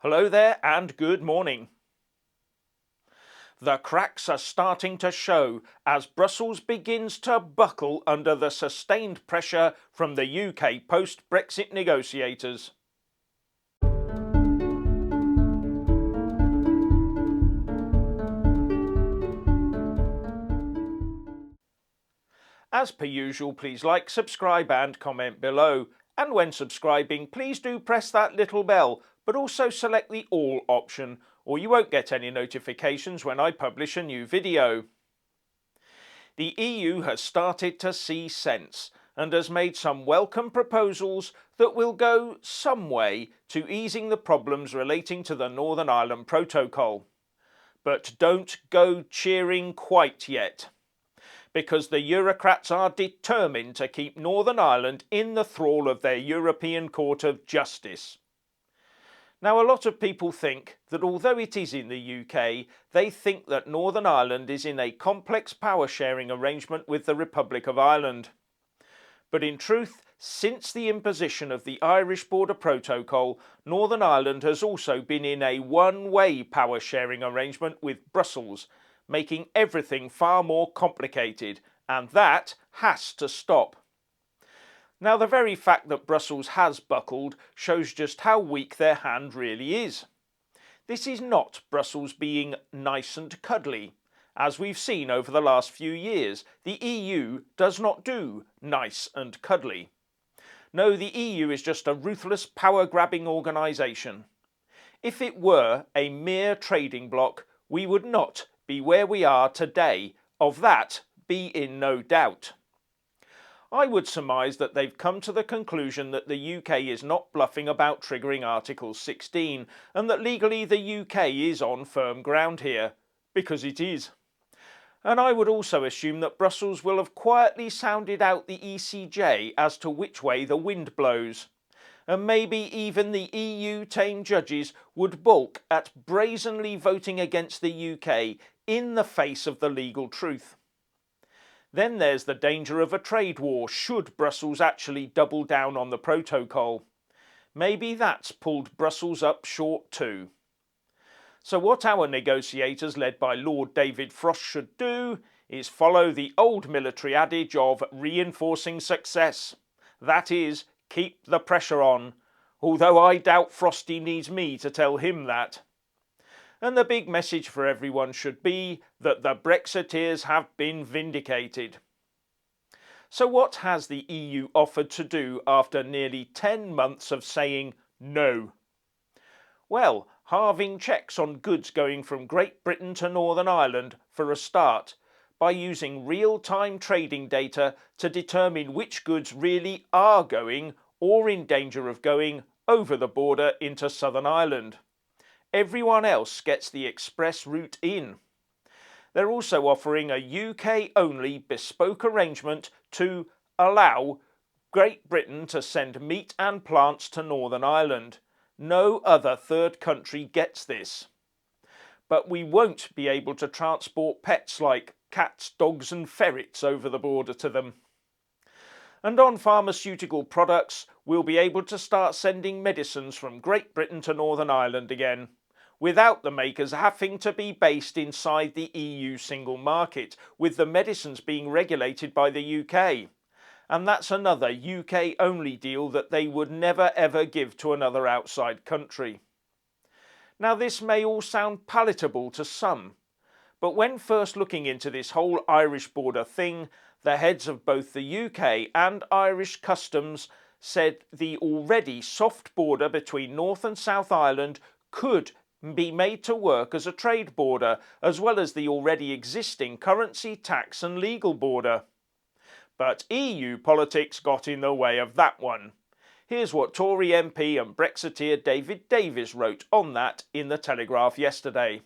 Hello there and good morning. The cracks are starting to show as Brussels begins to buckle under the sustained pressure from the UK post-Brexit negotiators. As per usual, please like, subscribe and comment below. And when subscribing, please do press that little bell, but also select the all option, or you won't get any notifications when I publish a new video. The EU has started to see sense and has made some welcome proposals that will go some way to easing the problems relating to the Northern Ireland Protocol. But don't go cheering quite yet, because the Eurocrats are determined to keep Northern Ireland in the thrall of their European Court of Justice. Now, a lot of people think that although it is in the UK, they think that Northern Ireland is in a complex power sharing arrangement with the Republic of Ireland. But in truth, since the imposition of the Irish Border Protocol, Northern Ireland has also been in a one-way power sharing arrangement with Brussels, making everything far more complicated, and that has to stop. Now, the very fact that Brussels has buckled shows just how weak their hand really is. This is not Brussels being nice and cuddly. As we've seen over the last few years, the EU does not do nice and cuddly. No, the EU is just a ruthless power-grabbing organisation. If it were a mere trading bloc, we would not be where we are today, of that be in no doubt. I would surmise that they've come to the conclusion that the UK is not bluffing about triggering Article 16 and that legally the UK is on firm ground here, because it is. And I would also assume that Brussels will have quietly sounded out the ECJ as to which way the wind blows. And maybe even the EU tame judges would balk at brazenly voting against the UK in the face of the legal truth. Then there's the danger of a trade war should Brussels actually double down on the protocol. Maybe that's pulled Brussels up short too. So what our negotiators led by Lord David Frost should do is follow the old military adage of reinforcing success. That is, keep the pressure on, although I doubt Frosty needs me to tell him that. And the big message for everyone should be that the Brexiteers have been vindicated. So what has the EU offered to do after nearly 10 months of saying no? Well, halving checks on goods going from Great Britain to Northern Ireland for a start, by using real-time trading data to determine which goods really are going or in danger of going over the border into Southern Ireland. Everyone else gets the express route in. They're also offering a UK-only bespoke arrangement to allow Great Britain to send meat and plants to Northern Ireland. No other third country gets this. But we won't be able to transport pets like cats, dogs and ferrets over the border to them. And on pharmaceutical products, we'll be able to start sending medicines from Great Britain to Northern Ireland again, without the makers having to be based inside the EU single market, with the medicines being regulated by the UK. And that's another UK-only deal that they would never ever give to another outside country. Now, this may all sound palatable to some, but when first looking into this whole Irish border thing, the heads of both the UK and Irish customs said the already soft border between North and South Ireland could be made to work as a trade border, as well as the already existing currency, tax and legal border. But EU politics got in the way of that one. Here's what Tory MP and Brexiteer David Davis wrote on that in the Telegraph yesterday.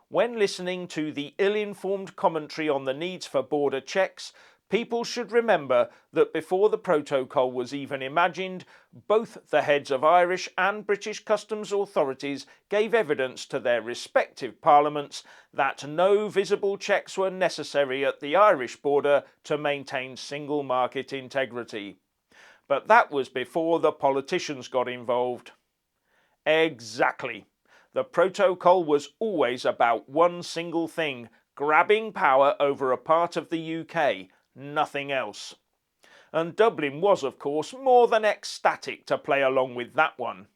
When listening to the ill-informed commentary on the needs for border checks, people should remember that before the protocol was even imagined, both the heads of Irish and British customs authorities gave evidence to their respective parliaments that no visible checks were necessary at the Irish border to maintain single market integrity. But that was before the politicians got involved. Exactly. The protocol was always about one single thing: grabbing power over a part of the UK, nothing else. And Dublin was, of course, more than ecstatic to play along with that one.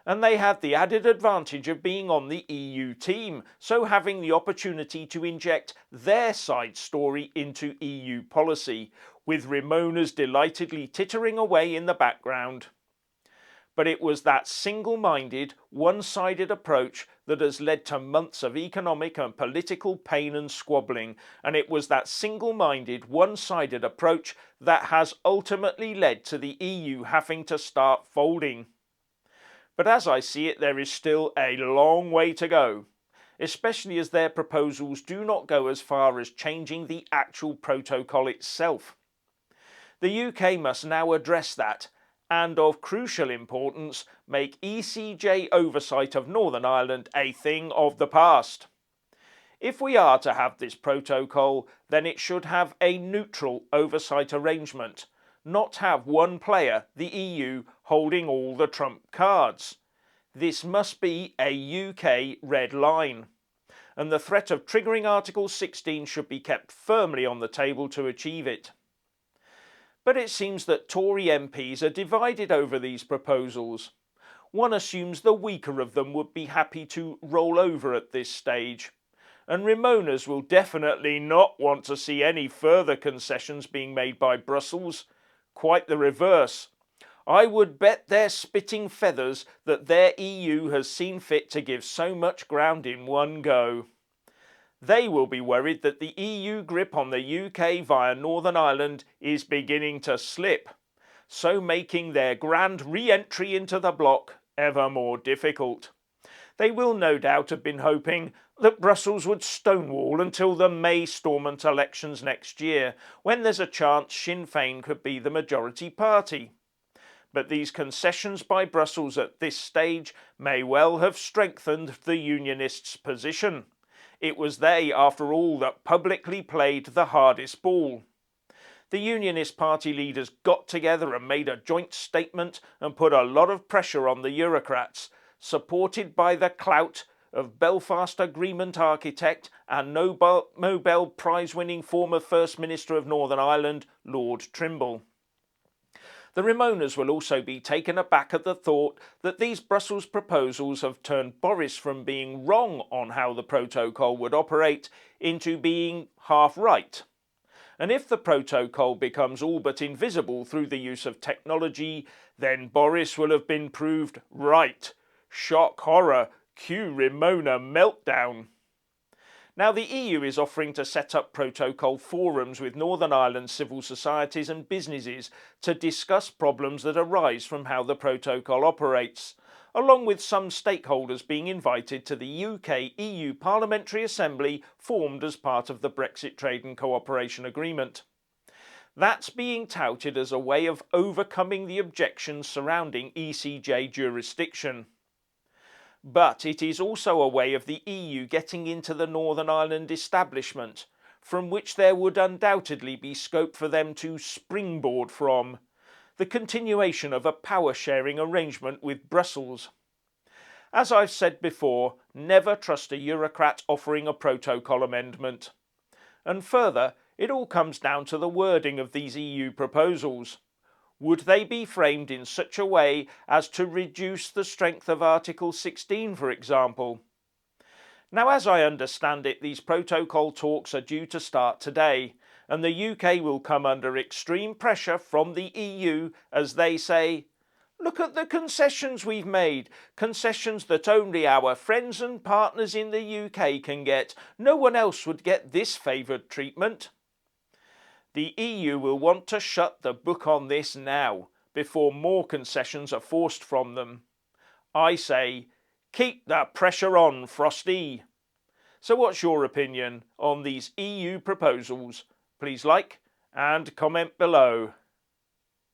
And they had the added advantage of being on the EU team, so having the opportunity to inject their side story into EU policy, with Ramona's delightedly tittering away in the background. But it was that single-minded, one-sided approach that has led to months of economic and political pain and squabbling, and it was that single-minded, one-sided approach that has ultimately led to the EU having to start folding. But as I see it, there is still a long way to go, especially as their proposals do not go as far as changing the actual protocol itself. The UK must now address that, and of crucial importance, make ECJ oversight of Northern Ireland a thing of the past. If we are to have this protocol, then it should have a neutral oversight arrangement, not have one player, the EU, holding all the trump cards. This must be a UK red line, and the threat of triggering Article 16 should be kept firmly on the table to achieve it. But it seems that Tory MPs are divided over these proposals. One assumes the weaker of them would be happy to roll over at this stage, and Ramona's will definitely not want to see any further concessions being made by Brussels. Quite the reverse. I would bet their spitting feathers that their EU has seen fit to give so much ground in one go. They will be worried that the EU grip on the UK via Northern Ireland is beginning to slip, so making their grand re-entry into the bloc ever more difficult. They will no doubt have been hoping that Brussels would stonewall until the May Stormont elections next year, when there's a chance Sinn Féin could be the majority party. But these concessions by Brussels at this stage may well have strengthened the Unionists' position. It was they, after all, that publicly played the hardest ball. The Unionist Party leaders got together and made a joint statement and put a lot of pressure on the Eurocrats, supported by the clout of Belfast Agreement architect and Nobel Prize-winning former First Minister of Northern Ireland, Lord Trimble. The Ramonas will also be taken aback at the thought that these Brussels proposals have turned Boris from being wrong on how the protocol would operate into being half right. And if the protocol becomes all but invisible through the use of technology, then Boris will have been proved right. Shock horror, cue Ramona meltdown. Now, the EU is offering to set up protocol forums with Northern Ireland civil societies and businesses to discuss problems that arise from how the protocol operates, along with some stakeholders being invited to the UK-EU Parliamentary Assembly formed as part of the Brexit Trade and Cooperation Agreement. That's being touted as a way of overcoming the objections surrounding ECJ jurisdiction. But it is also a way of the EU getting into the Northern Ireland establishment, from which there would undoubtedly be scope for them to springboard from, the continuation of a power-sharing arrangement with Brussels. As I've said before, never trust a Eurocrat offering a protocol amendment. And further, it all comes down to the wording of these EU proposals. Would they be framed in such a way as to reduce the strength of Article 16, for example? Now, as I understand it, these protocol talks are due to start today, and the UK will come under extreme pressure from the EU as they say, "Look at the concessions we've made, concessions that only our friends and partners in the UK can get. No one else would get this favoured treatment." The EU will want to shut the book on this now, before more concessions are forced from them. I say, keep the pressure on, Frosty. So what's your opinion on these EU proposals? Please like and comment below.